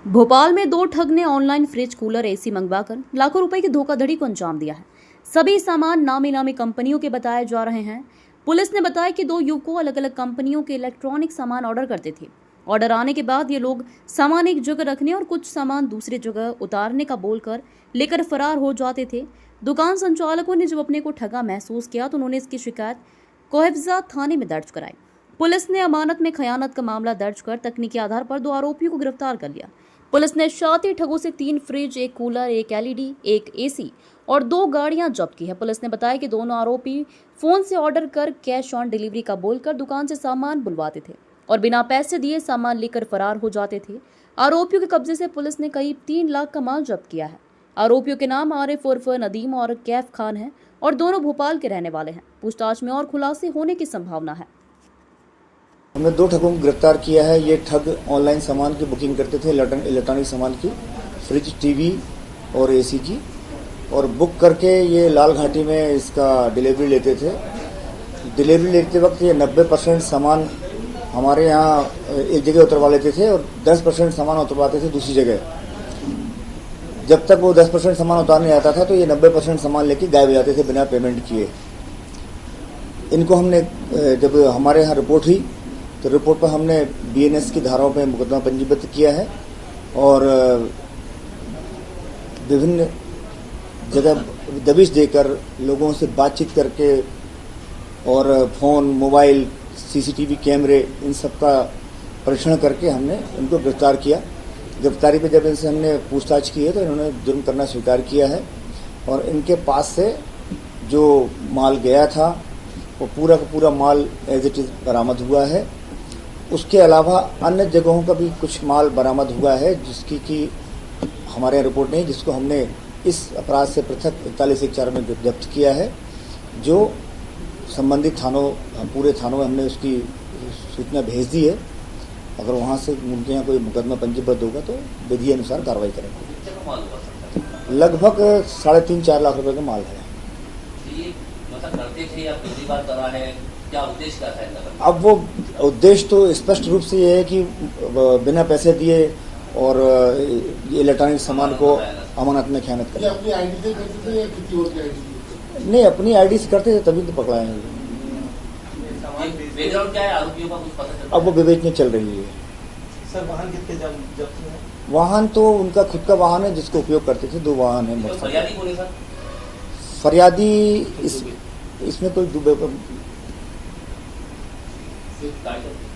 भोपाल में दो ठग ने ऑनलाइन फ्रिज, कूलर, एसी मंगवाकर लाखों रुपए की धोखाधड़ी को अंजाम दिया है। सभी सामान नामी नामी कंपनियों के बताए जा रहे हैं। पुलिस ने बताया कि दो युवकों अलग अलग कंपनियों के इलेक्ट्रॉनिक सामान ऑर्डर करते थे। ऑर्डर आने के बाद ये लोग सामान एक जगह रखने और कुछ सामान दूसरी जगह उतारने का बोलकर लेकर फरार हो जाते थे। दुकान संचालकों ने जब अपने को ठगा महसूस किया तो उन्होंने इसकी शिकायत कोहफजा थाने में दर्ज कराई। पुलिस ने अमानत में खयानत का मामला दर्ज कर तकनीकी आधार पर दो आरोपियों को गिरफ्तार कर लिया। पुलिस ने 7 ठगों से 3 फ्रिज, 1 कूलर, 1 एलईडी, 1 एसी और 2 गाड़ियां जब्त की है। पुलिस ने बताया कि दोनों आरोपी फोन से ऑर्डर कर कैश ऑन डिलीवरी का बोलकर दुकान से सामान बुलवाते थे और बिना पैसे दिए सामान लेकर फरार हो जाते थे। आरोपियों के कब्जे से पुलिस ने करीब 3 लाख का माल जब्त किया है। आरोपियों के नाम आरिफ उर्फ नदीम और कैफ खान है और दोनों भोपाल के रहने वाले हैं। पूछताछ में और खुलासे होने की संभावना है। हमने 2 ठगों को गिरफ्तार किया है। ये ठग ऑनलाइन सामान की बुकिंग करते थे, इलेक्ट्रॉनिक सामान की, फ्रिज, टीवी और एसी की, और बुक करके ये लाल घाटी में इसका डिलीवरी लेते थे। डिलीवरी लेते वक्त ये 90% सामान हमारे यहाँ एक जगह उतरवा लेते थे और 10% सामान उतरवाते थे दूसरी जगह। जब तक वो 10% सामान उतारने आता था तो ये 90% सामान लेके गायब हो जाते थे बिना पेमेंट किए। इनको हमने जब हमारे यहाँ रिपोर्ट हुई तो रिपोर्ट पर हमने बीएनएस की धाराओं पर मुकदमा पंजीबद्ध किया है और विभिन्न जगह दबिश देकर लोगों से बातचीत करके और फोन, मोबाइल, सीसीटीवी कैमरे, इन सब का परीक्षण करके हमने इनको गिरफ्तार किया। गिरफ्तारी पे जब इनसे हमने पूछताछ की है तो इन्होंने जुर्म करना स्वीकार किया है और इनके पास से जो माल गया था वो पूरा का पूरा माल एज इट इज बरामद हुआ है। उसके अलावा अन्य जगहों का भी कुछ माल बरामद हुआ है जिसकी कि हमारे यहाँ रिपोर्ट नहीं, जिसको हमने इस अपराध से पृथक 4114 में जब्त किया है, जो संबंधित थानों, पूरे थानों में हमने उसकी सूचना भेज दी है। अगर वहाँ से उनके यहाँ कोई मुकदमा पंजीबद्ध होगा तो विधि अनुसार कार्रवाई करेंगे। लगभग 3.5-4 लाख रुपए का माल है। क्या उद्देश्य क्या था? अब वो उद्देश्य तो स्पष्ट रूप से ये है कि बिना पैसे दिए और इलेक्ट्रॉनिक सामान को अमानत में खयानत करें। अपनी आईडी से करते थे या किसी और की आईडी? नहीं, अपनी आईडी से करते थे तभी तो पकड़ाए हैं। क्या है आरोपियों का कुछ पता चला? अब वो विवेचना चल रही है। सर, वाहन कितने जब्त हुए? वाहन तो उनका खुद का वाहन है जिसको उपयोग करते थे। 2 वाहन है। फरियादी कौन है सर? फरियादी इसमें कोई